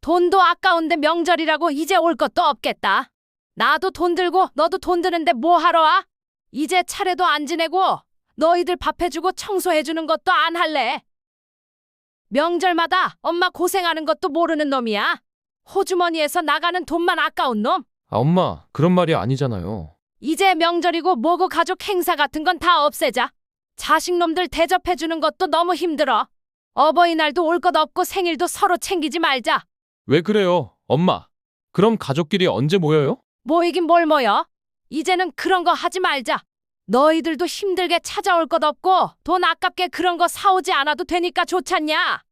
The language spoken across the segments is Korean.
돈도 아까운데 명절이라고 이제 올 것도 없겠다. 나도 돈 들고 너도 돈 드는데 뭐 하러 와? 이제 차례도 안 지내고 너희들 밥 해주고 청소해주는 것도 안 할래. 명절마다 엄마 고생하는 것도 모르는 놈이야. 호주머니에서 나가는 돈만 아까운 놈. 아, 엄마, 그런 말이 아니잖아요. 이제 명절이고 뭐고 가족 행사 같은 건 다 없애자. 자식놈들 대접해주는 것도 너무 힘들어. 어버이날도 올 것 없고 생일도 서로 챙기지 말자. 왜 그래요, 엄마? 그럼 가족끼리 언제 모여요? 모이긴 뭘 모여. 이제는 그런 거 하지 말자. 너희들도 힘들게 찾아올 것 없고 돈 아깝게 그런 거 사오지 않아도 되니까 좋잖냐.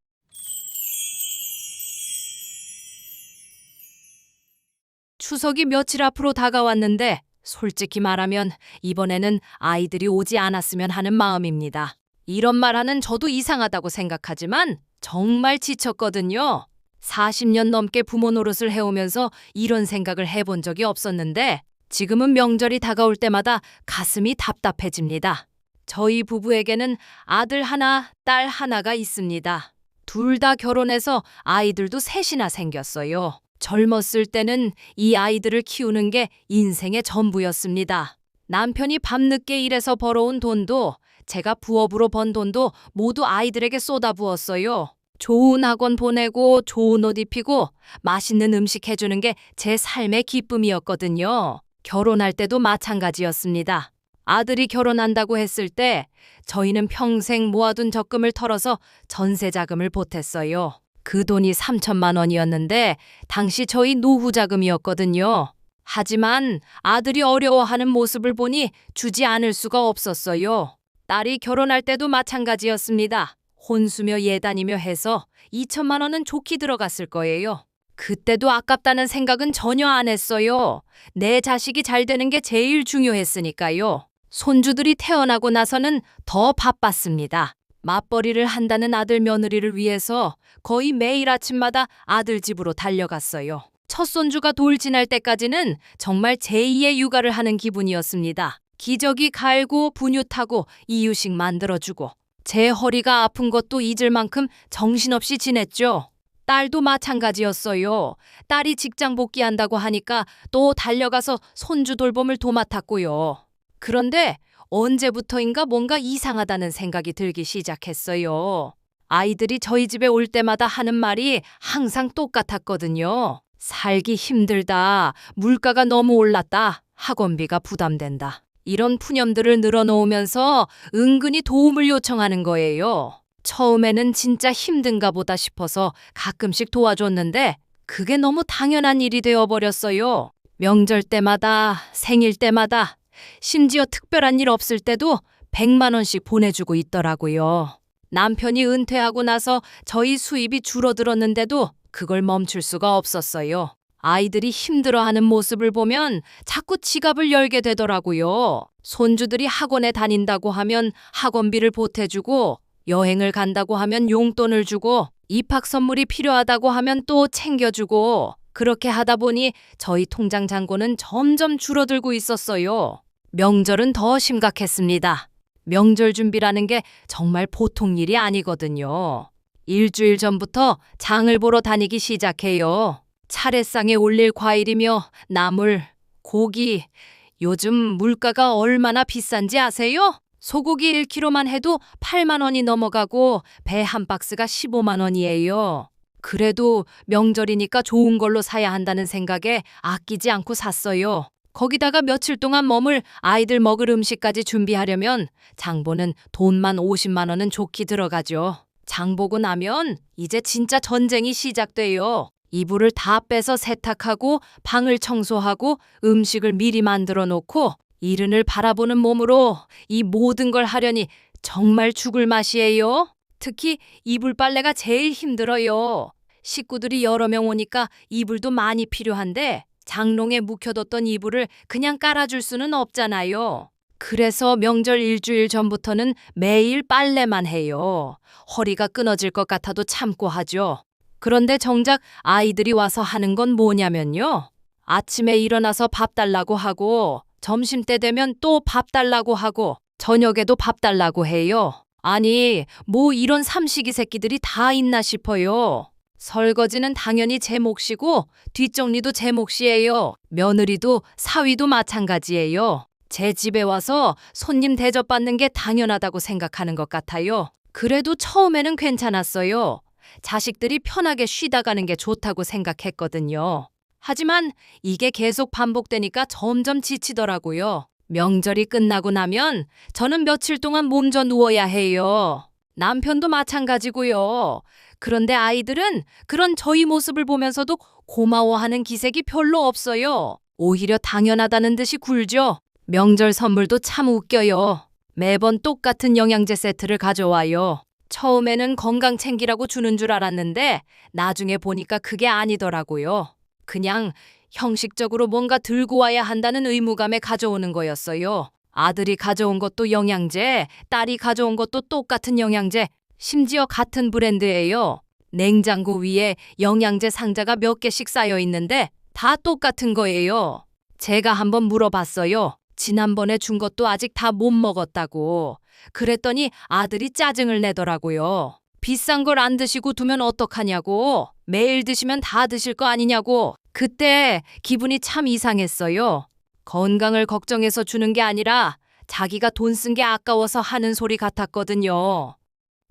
추석이 며칠 앞으로 다가왔는데 솔직히 말하면 이번에는 아이들이 오지 않았으면 하는 마음입니다. 이런 말하는 저도 이상하다고 생각하지만 정말 지쳤거든요. 40년 넘게 부모 노릇을 해오면서 이런 생각을 해본 적이 없었는데 지금은 명절이 다가올 때마다 가슴이 답답해집니다. 저희 부부에게는 아들 하나, 딸 하나가 있습니다. 둘 다 결혼해서 아이들도 셋이나 생겼어요. 젊었을 때는 이 아이들을 키우는 게 인생의 전부였습니다. 남편이 밤늦게 일해서 벌어온 돈도 제가 부업으로 번 돈도 모두 아이들에게 쏟아부었어요. 좋은 학원 보내고 좋은 옷 입히고 맛있는 음식 해주는 게 제 삶의 기쁨이었거든요. 결혼할 때도 마찬가지였습니다. 아들이 결혼한다고 했을 때 저희는 평생 모아둔 적금을 털어서 전세 자금을 보탰어요. 그 돈이 3천만 원이었는데 당시 저희 노후 자금이었거든요. 하지만 아들이 어려워하는 모습을 보니 주지 않을 수가 없었어요. 딸이 결혼할 때도 마찬가지였습니다. 혼수며 예단이며 해서 2천만 원은 좋게 들어갔을 거예요. 그때도 아깝다는 생각은 전혀 안 했어요. 내 자식이 잘 되는 게 제일 중요했으니까요. 손주들이 태어나고 나서는 더 바빴습니다. 맞벌이를 한다는 아들 며느리를 위해서 거의 매일 아침마다 아들 집으로 달려갔어요. 첫 손주가 돌진할 때까지는 정말 제2의 육아를 하는 기분이었습니다. 기저귀 갈고 분유 타고 이유식 만들어주고 제 허리가 아픈 것도 잊을 만큼 정신없이 지냈죠. 딸도 마찬가지였어요. 딸이 직장 복귀한다고 하니까 또 달려가서 손주 돌봄을 도맡았고요. 그런데 언제부터인가 뭔가 이상하다는 생각이 들기 시작했어요. 아이들이 저희 집에 올 때마다 하는 말이 항상 똑같았거든요. 살기 힘들다, 물가가 너무 올랐다, 학원비가 부담된다. 이런 푸념들을 늘어놓으면서 은근히 도움을 요청하는 거예요. 처음에는 진짜 힘든가 보다 싶어서 가끔씩 도와줬는데 그게 너무 당연한 일이 되어버렸어요. 명절 때마다, 생일 때마다, 심지어 특별한 일 없을 때도 100만 원씩 보내주고 있더라고요. 남편이 은퇴하고 나서 저희 수입이 줄어들었는데도 그걸 멈출 수가 없었어요. 아이들이 힘들어하는 모습을 보면 자꾸 지갑을 열게 되더라고요. 손주들이 학원에 다닌다고 하면 학원비를 보태주고 여행을 간다고 하면 용돈을 주고 입학 선물이 필요하다고 하면 또 챙겨주고 그렇게 하다 보니 저희 통장 잔고는 점점 줄어들고 있었어요. 명절은 더 심각했습니다. 명절 준비라는 게 정말 보통 일이 아니거든요. 일주일 전부터 장을 보러 다니기 시작해요. 차례상에 올릴 과일이며 나물, 고기, 요즘 물가가 얼마나 비싼지 아세요? 소고기 1kg만 해도 8만 원이 넘어가고 배 한 박스가 15만 원이에요. 그래도 명절이니까 좋은 걸로 사야 한다는 생각에 아끼지 않고 샀어요. 거기다가 며칠 동안 머물 아이들 먹을 음식까지 준비하려면 장보는 돈만 50만 원은 좋게 들어가죠. 장보고 나면 이제 진짜 전쟁이 시작돼요. 이불을 다 빼서 세탁하고 방을 청소하고 음식을 미리 만들어 놓고 이른을 바라보는 몸으로 이 모든 걸 하려니 정말 죽을 맛이에요. 특히 이불 빨래가 제일 힘들어요. 식구들이 여러 명 오니까 이불도 많이 필요한데 장롱에 묵혀뒀던 이불을 그냥 깔아줄 수는 없잖아요. 그래서 명절 일주일 전부터는 매일 빨래만 해요. 허리가 끊어질 것 같아도 참고 하죠. 그런데 정작 아이들이 와서 하는 건 뭐냐면요. 아침에 일어나서 밥 달라고 하고 점심때 되면 또 밥 달라고 하고 저녁에도 밥 달라고 해요. 아니, 뭐 이런 삼식이 새끼들이 다 있나 싶어요. 설거지는 당연히 제 몫이고 뒷정리도 제 몫이에요. 며느리도 사위도 마찬가지예요. 제 집에 와서 손님 대접받는 게 당연하다고 생각하는 것 같아요. 그래도 처음에는 괜찮았어요. 자식들이 편하게 쉬다 가는 게 좋다고 생각했거든요. 하지만 이게 계속 반복되니까 점점 지치더라고요. 명절이 끝나고 나면 저는 며칠 동안 몸져 누워야 해요. 남편도 마찬가지고요. 그런데 아이들은 그런 저희 모습을 보면서도 고마워하는 기색이 별로 없어요. 오히려 당연하다는 듯이 굴죠. 명절 선물도 참 웃겨요. 매번 똑같은 영양제 세트를 가져와요. 처음에는 건강 챙기라고 주는 줄 알았는데 나중에 보니까 그게 아니더라고요. 그냥 형식적으로 뭔가 들고 와야 한다는 의무감에 가져오는 거였어요. 아들이 가져온 것도 영양제, 딸이 가져온 것도 똑같은 영양제, 심지어 같은 브랜드예요. 냉장고 위에 영양제 상자가 몇 개씩 쌓여 있는데 다 똑같은 거예요. 제가 한번 물어봤어요. 지난번에 준 것도 아직 다 못 먹었다고. 그랬더니 아들이 짜증을 내더라고요. 비싼 걸 안 드시고 두면 어떡하냐고. 매일 드시면 다 드실 거 아니냐고. 그때 기분이 참 이상했어요. 건강을 걱정해서 주는 게 아니라 자기가 돈 쓴 게 아까워서 하는 소리 같았거든요.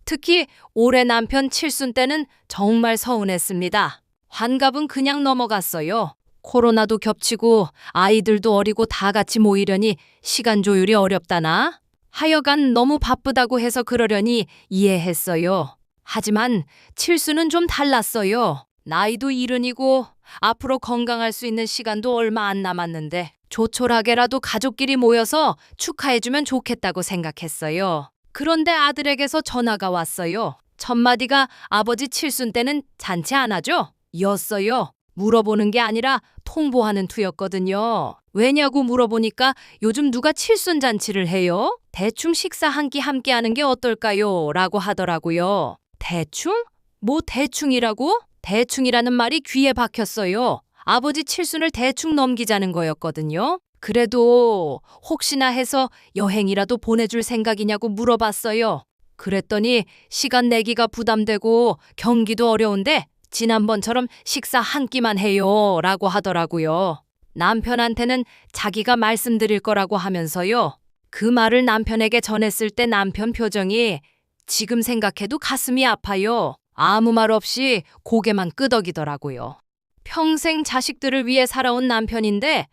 특히 올해 남편 칠순 때는 정말 서운했습니다. 환갑은 그냥 넘어갔어요. 코로나도 겹치고 아이들도 어리고 다 같이 모이려니 시간 조율이 어렵다나? 하여간 너무 바쁘다고 해서 그러려니 이해했어요. 하지만 칠수는 좀 달랐어요. 나이도 이른이고 앞으로 건강할 수 있는 시간도 얼마 안 남았는데 조촐하게라도 가족끼리 모여서 축하해주면 좋겠다고 생각했어요. 그런데 아들에게서 전화가 왔어요. 첫마디가 아버지 칠순 때는 잔치 안 하죠? 였어요. 물어보는 게 아니라 통보하는 투였거든요. 왜냐고 물어보니까 요즘 누가 칠순 잔치를 해요? 대충 식사 한 끼 함께 하는 게 어떨까요? 라고 하더라고요. 대충? 뭐 대충이라고? 대충이라는 말이 귀에 박혔어요. 아버지 칠순을 대충 넘기자는 거였거든요. 그래도 혹시나 해서 여행이라도 보내줄 생각이냐고 물어봤어요. 그랬더니 시간 내기가 부담되고 경기도 어려운데 지난번처럼 식사 한 끼만 해요 라고 하더라고요. 남편한테는 자기가 말씀드릴 거라고 하면서요. 그 말을 남편에게 전했을 때 남편 표정이 지금 생각해도 가슴이 아파요. 아무 말 없이 고개만 끄덕이더라고요. 평생 자식들을 위해 살아온 남편인데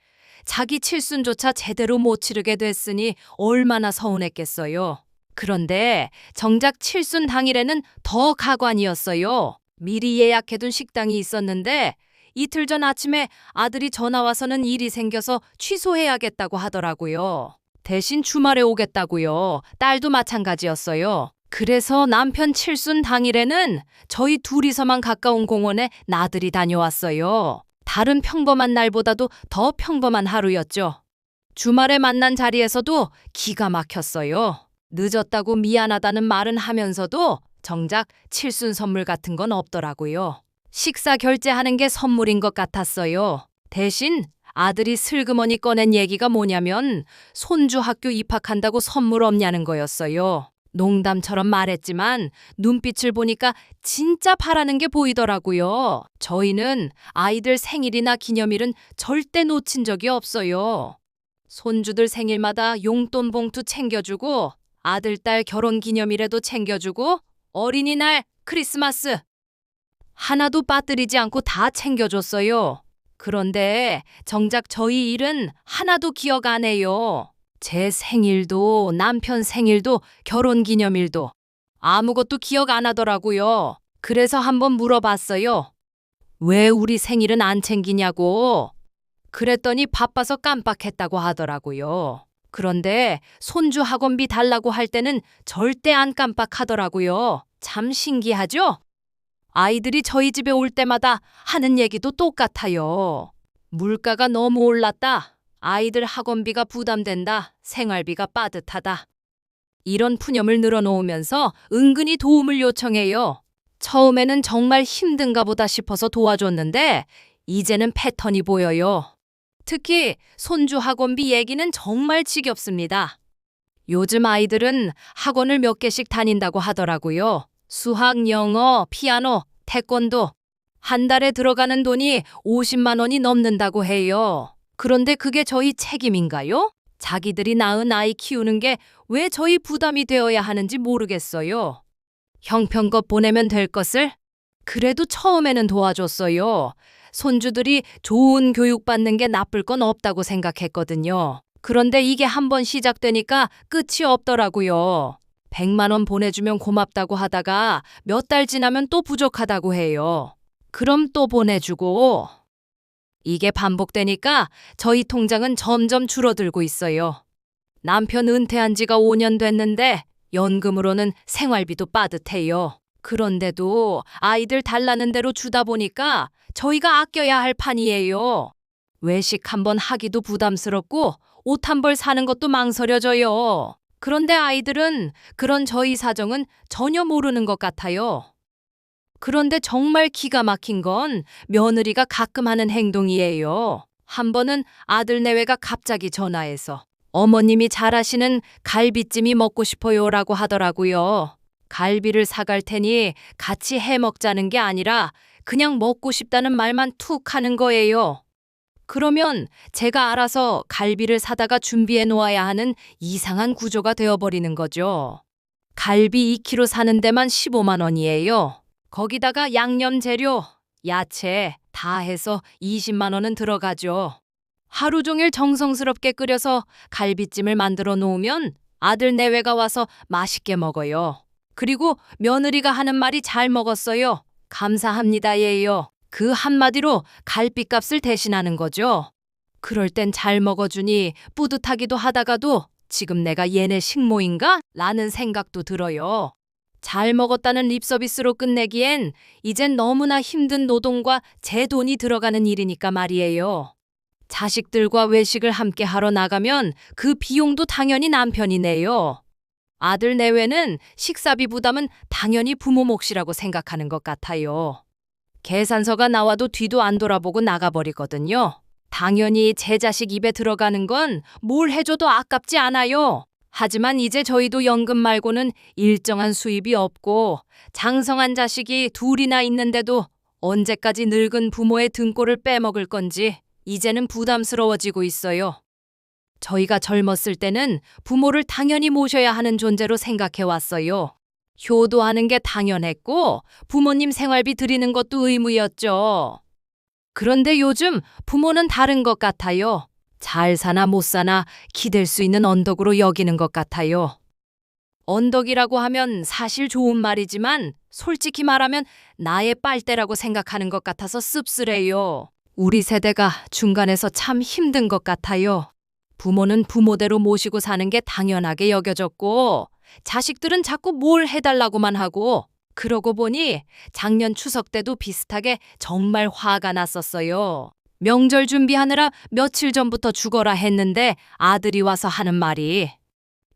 자기 칠순조차 제대로 못 치르게 됐으니 얼마나 서운했겠어요. 그런데 정작 칠순 당일에는 더 가관이었어요. 미리 예약해둔 식당이 있었는데 이틀 전 아침에 아들이 전화 와서는 일이 생겨서 취소해야겠다고 하더라고요. 대신 주말에 오겠다고요. 딸도 마찬가지였어요. 그래서 남편 칠순 당일에는 저희 둘이서만 가까운 공원에 나들이 다녀왔어요. 다른 평범한 날보다도 더 평범한 하루였죠. 주말에 만난 자리에서도 기가 막혔어요. 늦었다고 미안하다는 말은 하면서도 정작 칠순 선물 같은 건 없더라고요. 식사 결제하는 게 선물인 것 같았어요. 대신 아들이 슬그머니 꺼낸 얘기가 뭐냐면 손주 학교 입학한다고 선물 없냐는 거였어요. 농담처럼 말했지만 눈빛을 보니까 진짜 바라는 게 보이더라고요. 저희는 아이들 생일이나 기념일은 절대 놓친 적이 없어요. 손주들 생일마다 용돈 봉투 챙겨주고 아들, 딸 결혼 기념일에도 챙겨주고 어린이날, 크리스마스 하나도 빠뜨리지 않고 다 챙겨줬어요. 그런데 정작 저희 일은 하나도 기억 안 해요. 제 생일도 남편 생일도 결혼기념일도 아무것도 기억 안 하더라고요. 그래서 한번 물어봤어요. 왜 우리 생일은 안 챙기냐고. 그랬더니 바빠서 깜빡했다고 하더라고요. 그런데 손주 학원비 달라고 할 때는 절대 안 깜빡하더라고요. 참 신기하죠? 아이들이 저희 집에 올 때마다 하는 얘기도 똑같아요. 물가가 너무 올랐다. 아이들 학원비가 부담된다. 생활비가 빠듯하다. 이런 푸념을 늘어놓으면서 은근히 도움을 요청해요. 처음에는 정말 힘든가 보다 싶어서 도와줬는데 이제는 패턴이 보여요. 특히 손주 학원비 얘기는 정말 지겹습니다. 요즘 아이들은 학원을 몇 개씩 다닌다고 하더라고요. 수학, 영어, 피아노, 태권도, 한 달에 들어가는 돈이 50만 원이 넘는다고 해요. 그런데 그게 저희 책임인가요? 자기들이 낳은 아이 키우는 게 왜 저희 부담이 되어야 하는지 모르겠어요. 형편껏 보내면 될 것을 그래도 처음에는 도와줬어요. 손주들이 좋은 교육 받는 게 나쁠 건 없다고 생각했거든요. 그런데 이게 한번 시작되니까 끝이 없더라고요. 100만 원 보내주면 고맙다고 하다가 몇 달 지나면 또 부족하다고 해요. 그럼 또 보내주고. 이게 반복되니까 저희 통장은 점점 줄어들고 있어요. 남편 은퇴한 지가 5년 됐는데 연금으로는 생활비도 빠듯해요. 그런데도 아이들 달라는 대로 주다 보니까 저희가 아껴야 할 판이에요. 외식 한번 하기도 부담스럽고 옷 한 벌 사는 것도 망설여져요. 그런데 아이들은 그런 저희 사정은 전혀 모르는 것 같아요. 그런데 정말 기가 막힌 건 며느리가 가끔 하는 행동이에요. 한 번은 아들 내외가 갑자기 전화해서 어머님이 잘하시는 갈비찜이 먹고 싶어요라고 하더라고요. 갈비를 사갈 테니 같이 해 먹자는 게 아니라 그냥 먹고 싶다는 말만 툭 하는 거예요. 그러면 제가 알아서 갈비를 사다가 준비해 놓아야 하는 이상한 구조가 되어버리는 거죠. 갈비 2kg 사는 데만 15만 원이에요. 거기다가 양념 재료, 야채 다 해서 20만 원은 들어가죠. 하루 종일 정성스럽게 끓여서 갈비찜을 만들어 놓으면 아들 내외가 와서 맛있게 먹어요. 그리고 며느리가 하는 말이 잘 먹었어요. 감사합니다예요. 그 한마디로 갈비값을 대신하는 거죠. 그럴 땐 잘 먹어주니 뿌듯하기도 하다가도 지금 내가 얘네 식모인가? 라는 생각도 들어요. 잘 먹었다는 립서비스로 끝내기엔 이젠 너무나 힘든 노동과 제 돈이 들어가는 일이니까 말이에요. 자식들과 외식을 함께 하러 나가면 그 비용도 당연히 남편이 내요. 아들 내외는 식사비 부담은 당연히 부모 몫이라고 생각하는 것 같아요. 계산서가 나와도 뒤도 안 돌아보고 나가버리거든요. 당연히 제 자식 입에 들어가는 건 뭘 해줘도 아깝지 않아요. 하지만 이제 저희도 연금 말고는 일정한 수입이 없고 장성한 자식이 둘이나 있는데도 언제까지 늙은 부모의 등골을 빼먹을 건지 이제는 부담스러워지고 있어요. 저희가 젊었을 때는 부모를 당연히 모셔야 하는 존재로 생각해 왔어요. 효도하는 게 당연했고 부모님 생활비 드리는 것도 의무였죠. 그런데 요즘 부모는 다른 것 같아요. 잘 사나 못 사나 기댈 수 있는 언덕으로 여기는 것 같아요. 언덕이라고 하면 사실 좋은 말이지만 솔직히 말하면 나의 빨대라고 생각하는 것 같아서 씁쓸해요. 우리 세대가 중간에서 참 힘든 것 같아요. 부모는 부모대로 모시고 사는 게 당연하게 여겨졌고 자식들은 자꾸 뭘 해달라고만 하고 그러고 보니 작년 추석 때도 비슷하게 정말 화가 났었어요. 명절 준비하느라 며칠 전부터 죽어라 했는데 아들이 와서 하는 말이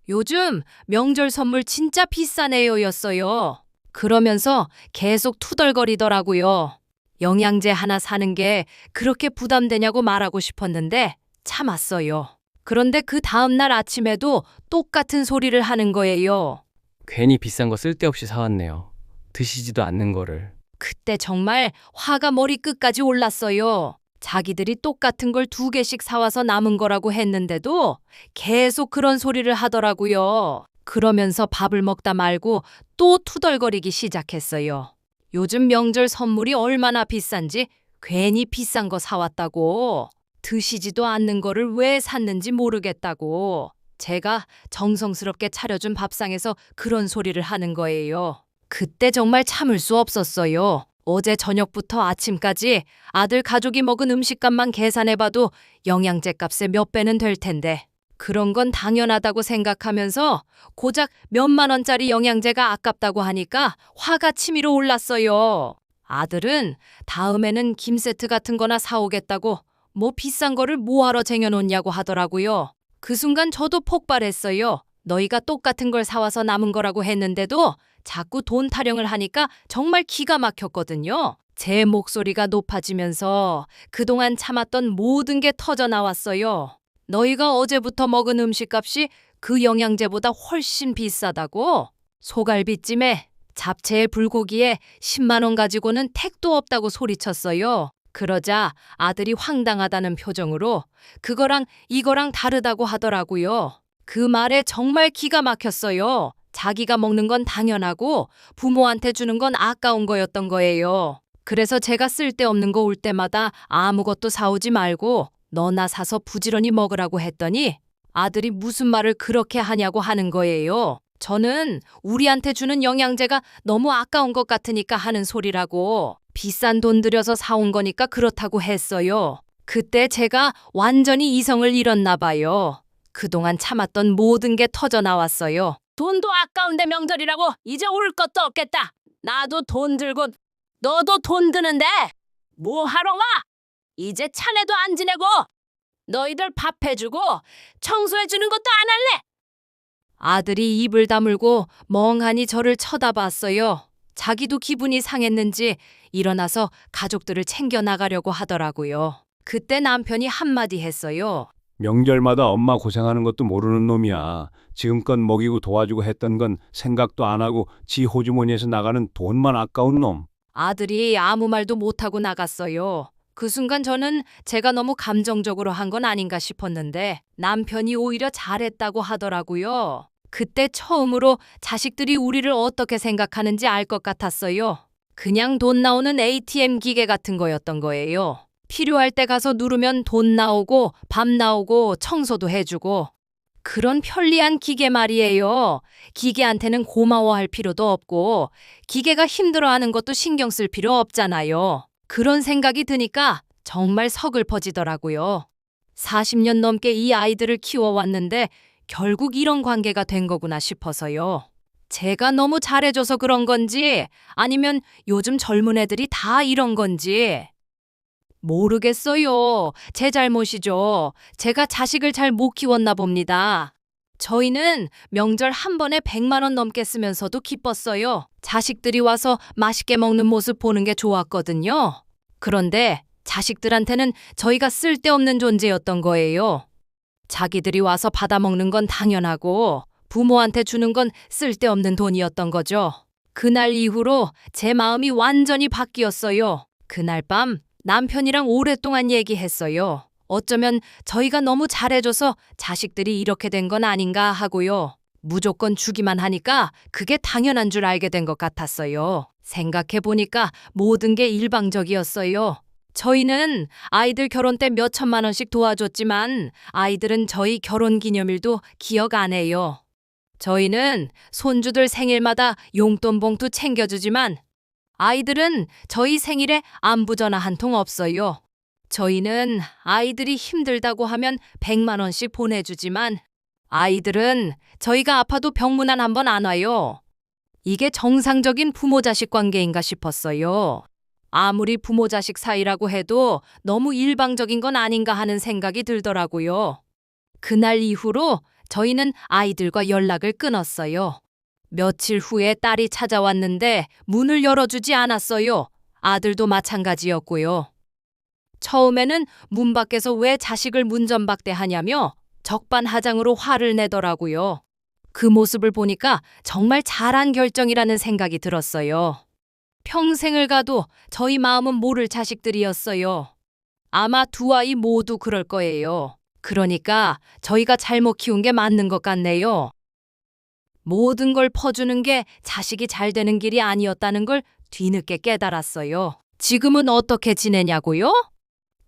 요즘 명절 선물 진짜 비싸네요 였어요. 그러면서 계속 투덜거리더라고요. 영양제 하나 사는 게 그렇게 부담되냐고 말하고 싶었는데 참았어요. 그런데 그 다음날 아침에도 똑같은 소리를 하는 거예요. 괜히 비싼 거 쓸데없이 사왔네요. 드시지도 않는 거를. 그때 정말 화가 머리끝까지 올랐어요. 자기들이 똑같은 걸 2개씩 사와서 남은 거라고 했는데도 계속 그런 소리를 하더라고요. 그러면서 밥을 먹다 말고 또 투덜거리기 시작했어요. 요즘 명절 선물이 얼마나 비싼지 괜히 비싼 거 사왔다고. 드시지도 않는 거를 왜 샀는지 모르겠다고. 제가 정성스럽게 차려준 밥상에서 그런 소리를 하는 거예요. 그때 정말 참을 수 없었어요. 어제 저녁부터 아침까지 아들 가족이 먹은 음식값만 계산해봐도 영양제 값의 몇 배는 될 텐데 그런 건 당연하다고 생각하면서 고작 몇만 원짜리 영양제가 아깝다고 하니까 화가 치밀어 올랐어요. 아들은 다음에는 김 세트 같은 거나 사오겠다고 뭐 비싼 거를 뭐하러 쟁여놓냐고 하더라고요. 그 순간 저도 폭발했어요. 너희가 똑같은 걸 사와서 남은 거라고 했는데도 자꾸 돈 타령을 하니까 정말 기가 막혔거든요. 제 목소리가 높아지면서 그동안 참았던 모든 게 터져 나왔어요. 너희가 어제부터 먹은 음식값이 그 영양제보다 훨씬 비싸다고? 소갈비찜에 잡채에 불고기에 10만 원 가지고는 택도 없다고 소리쳤어요. 그러자 아들이 황당하다는 표정으로 그거랑 이거랑 다르다고 하더라고요. 그 말에 정말 기가 막혔어요. 자기가 먹는 건 당연하고 부모한테 주는 건 아까운 거였던 거예요. 그래서 제가 쓸데없는 거 올 때마다 아무것도 사오지 말고 너나 사서 부지런히 먹으라고 했더니 아들이 무슨 말을 그렇게 하냐고 하는 거예요. 저는 우리한테 주는 영양제가 너무 아까운 것 같으니까 하는 소리라고 비싼 돈 들여서 사온 거니까 그렇다고 했어요. 그때 제가 완전히 이성을 잃었나 봐요. 그동안 참았던 모든 게 터져 나왔어요. 돈도 아까운데 명절이라고 이제 올 것도 없겠다. 나도 돈 들고 너도 돈 드는데 뭐 하러 와? 이제 차례도 안 지내고 너희들 밥 해주고 청소해주는 것도 안 할래. 아들이 입을 다물고 멍하니 저를 쳐다봤어요. 자기도 기분이 상했는지 일어나서 가족들을 챙겨 나가려고 하더라고요. 그때 남편이 한마디 했어요. 명절마다 엄마 고생하는 것도 모르는 놈이야. 지금껏 먹이고 도와주고 했던 건 생각도 안 하고 지 호주머니에서 나가는 돈만 아까운 놈. 아들이 아무 말도 못하고 나갔어요. 그 순간 저는 제가 너무 감정적으로 한 건 아닌가 싶었는데 남편이 오히려 잘했다고 하더라고요. 그때 처음으로 자식들이 우리를 어떻게 생각하는지 알 것 같았어요. 그냥 돈 나오는 ATM 기계 같은 거였던 거예요. 필요할 때 가서 누르면 돈 나오고 밥 나오고 청소도 해주고 그런 편리한 기계 말이에요. 기계한테는 고마워할 필요도 없고 기계가 힘들어하는 것도 신경 쓸 필요 없잖아요. 그런 생각이 드니까 정말 서글퍼지더라고요. 40년 넘게 이 아이들을 키워왔는데 결국 이런 관계가 된 거구나 싶어서요. 제가 너무 잘해줘서 그런 건지 아니면 요즘 젊은 애들이 다 이런 건지 모르겠어요. 제 잘못이죠. 제가 자식을 잘 못 키웠나 봅니다. 저희는 명절 한 번에 100만 원 넘게 쓰면서도 기뻤어요. 자식들이 와서 맛있게 먹는 모습 보는 게 좋았거든요. 그런데 자식들한테는 저희가 쓸데없는 존재였던 거예요. 자기들이 와서 받아먹는 건 당연하고 부모한테 주는 건 쓸데없는 돈이었던 거죠. 그날 이후로 제 마음이 완전히 바뀌었어요. 그날 밤 남편이랑 오랫동안 얘기했어요. 어쩌면 저희가 너무 잘해줘서 자식들이 이렇게 된 건 아닌가 하고요. 무조건 주기만 하니까 그게 당연한 줄 알게 된 것 같았어요. 생각해보니까 모든 게 일방적이었어요. 저희는 아이들 결혼 때 몇 천만 원씩 도와줬지만 아이들은 저희 결혼 기념일도 기억 안 해요. 저희는 손주들 생일마다 용돈 봉투 챙겨주지만 아이들은 저희 생일에 안부 전화 한 통 없어요. 저희는 아이들이 힘들다고 하면 100만 원씩 보내주지만 아이들은 저희가 아파도 병문안 한 번 안 와요. 이게 정상적인 부모-자식 관계인가 싶었어요. 아무리 부모-자식 사이라고 해도 너무 일방적인 건 아닌가 하는 생각이 들더라고요. 그날 이후로 저희는 아이들과 연락을 끊었어요. 며칠 후에 딸이 찾아왔는데 문을 열어주지 않았어요. 아들도 마찬가지였고요. 처음에는 문 밖에서 왜 자식을 문전박대하냐며 적반하장으로 화를 내더라고요. 그 모습을 보니까 정말 잘한 결정이라는 생각이 들었어요. 평생을 가도 저희 마음은 모를 자식들이었어요. 아마 두 아이 모두 그럴 거예요. 그러니까 저희가 잘못 키운 게 맞는 것 같네요. 모든 걸 퍼주는 게 자식이 잘 되는 길이 아니었다는 걸 뒤늦게 깨달았어요. 지금은 어떻게 지내냐고요?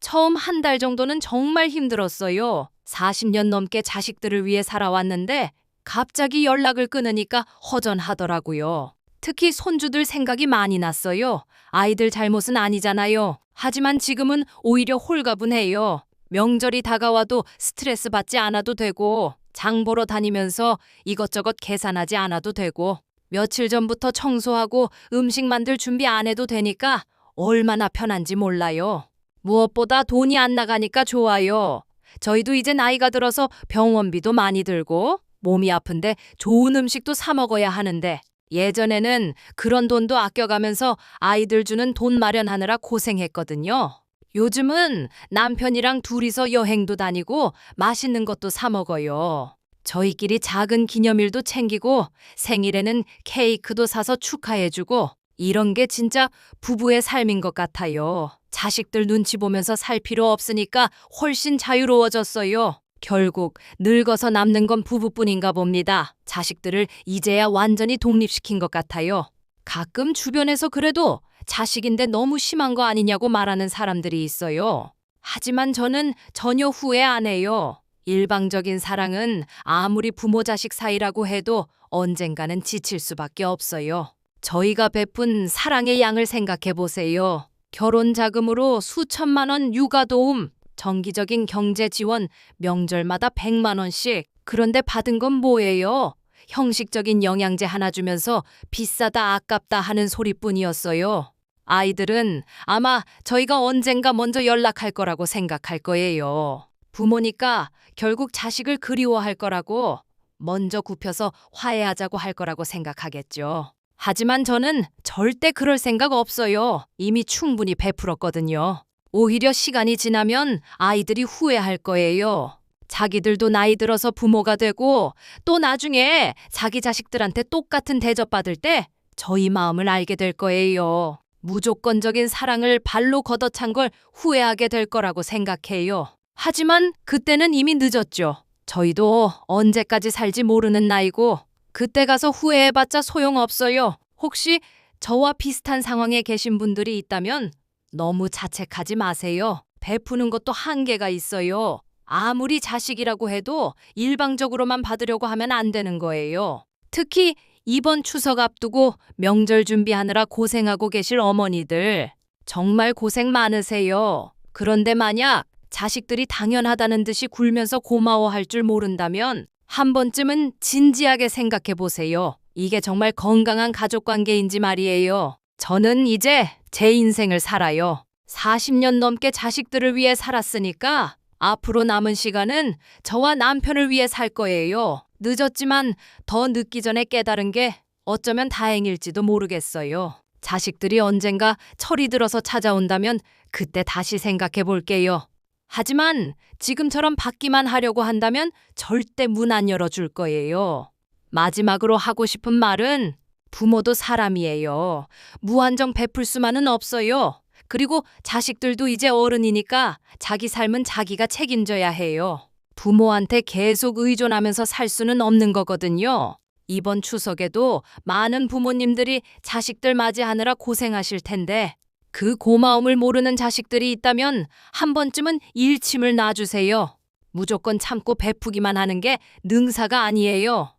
처음 한 달 정도는 정말 힘들었어요. 40년 넘게 자식들을 위해 살아왔는데 갑자기 연락을 끊으니까 허전하더라고요. 특히 손주들 생각이 많이 났어요. 아이들 잘못은 아니잖아요. 하지만 지금은 오히려 홀가분해요. 명절이 다가와도 스트레스 받지 않아도 되고 장 보러 다니면서 이것저것 계산하지 않아도 되고 며칠 전부터 청소하고 음식 만들 준비 안 해도 되니까 얼마나 편한지 몰라요. 무엇보다 돈이 안 나가니까 좋아요. 저희도 이제 나이가 들어서 병원비도 많이 들고 몸이 아픈데 좋은 음식도 사 먹어야 하는데 예전에는 그런 돈도 아껴가면서 아이들 주는 돈 마련하느라 고생했거든요. 요즘은 남편이랑 둘이서 여행도 다니고 맛있는 것도 사 먹어요. 저희끼리 작은 기념일도 챙기고 생일에는 케이크도 사서 축하해주고 이런 게 진짜 부부의 삶인 것 같아요. 자식들 눈치 보면서 살 필요 없으니까 훨씬 자유로워졌어요. 결국 늙어서 남는 건 부부뿐인가 봅니다. 자식들을 이제야 완전히 독립시킨 것 같아요. 가끔 주변에서 그래도 자식인데 너무 심한 거 아니냐고 말하는 사람들이 있어요. 하지만 저는 전혀 후회 안 해요. 일방적인 사랑은 아무리 부모 자식 사이라고 해도 언젠가는 지칠 수밖에 없어요. 저희가 베푼 사랑의 양을 생각해 보세요. 결혼 자금으로 수천만 원 육아 도움, 정기적인 경제 지원, 명절마다 100만 원씩. 그런데 받은 건 뭐예요? 형식적인 영양제 하나 주면서 비싸다 아깝다 하는 소리뿐이었어요. 아이들은 아마 저희가 언젠가 먼저 연락할 거라고 생각할 거예요. 부모니까 결국 자식을 그리워할 거라고, 먼저 굽혀서 화해하자고 할 거라고 생각하겠죠. 하지만 저는 절대 그럴 생각 없어요. 이미 충분히 베풀었거든요. 오히려 시간이 지나면 아이들이 후회할 거예요. 자기들도 나이 들어서 부모가 되고 또 나중에 자기 자식들한테 똑같은 대접받을 때 저희 마음을 알게 될 거예요. 무조건적인 사랑을 발로 걷어찬 걸 후회하게 될 거라고 생각해요. 하지만 그때는 이미 늦었죠. 저희도 언제까지 살지 모르는 나이고 그때 가서 후회해봤자 소용없어요. 혹시 저와 비슷한 상황에 계신 분들이 있다면 너무 자책하지 마세요. 베푸는 것도 한계가 있어요. 아무리 자식이라고 해도 일방적으로만 받으려고 하면 안 되는 거예요. 특히 이번 추석 앞두고 명절 준비하느라 고생하고 계실 어머니들, 정말 고생 많으세요. 그런데 만약 자식들이 당연하다는 듯이 굴면서 고마워할 줄 모른다면 한 번쯤은 진지하게 생각해 보세요. 이게 정말 건강한 가족 관계인지 말이에요. 저는 이제 제 인생을 살아요. 40년 넘게 자식들을 위해 살았으니까 앞으로 남은 시간은 저와 남편을 위해 살 거예요. 늦었지만 더 늦기 전에 깨달은 게 어쩌면 다행일지도 모르겠어요. 자식들이 언젠가 철이 들어서 찾아온다면 그때 다시 생각해 볼게요. 하지만 지금처럼 받기만 하려고 한다면 절대 문 안 열어줄 거예요. 마지막으로 하고 싶은 말은 부모도 사람이에요. 무한정 베풀 수만은 없어요. 그리고 자식들도 이제 어른이니까 자기 삶은 자기가 책임져야 해요. 부모한테 계속 의존하면서 살 수는 없는 거거든요. 이번 추석에도 많은 부모님들이 자식들 맞이하느라 고생하실 텐데 그 고마움을 모르는 자식들이 있다면 한 번쯤은 일침을 놔주세요. 무조건 참고 베푸기만 하는 게 능사가 아니에요.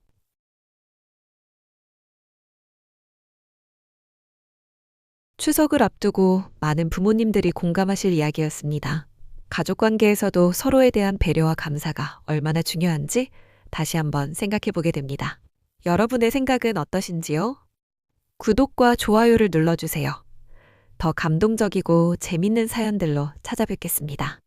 추석을 앞두고 많은 부모님들이 공감하실 이야기였습니다. 가족 관계에서도 서로에 대한 배려와 감사가 얼마나 중요한지 다시 한번 생각해 보게 됩니다. 여러분의 생각은 어떠신지요? 구독과 좋아요를 눌러주세요. 더 감동적이고 재밌는 사연들로 찾아뵙겠습니다.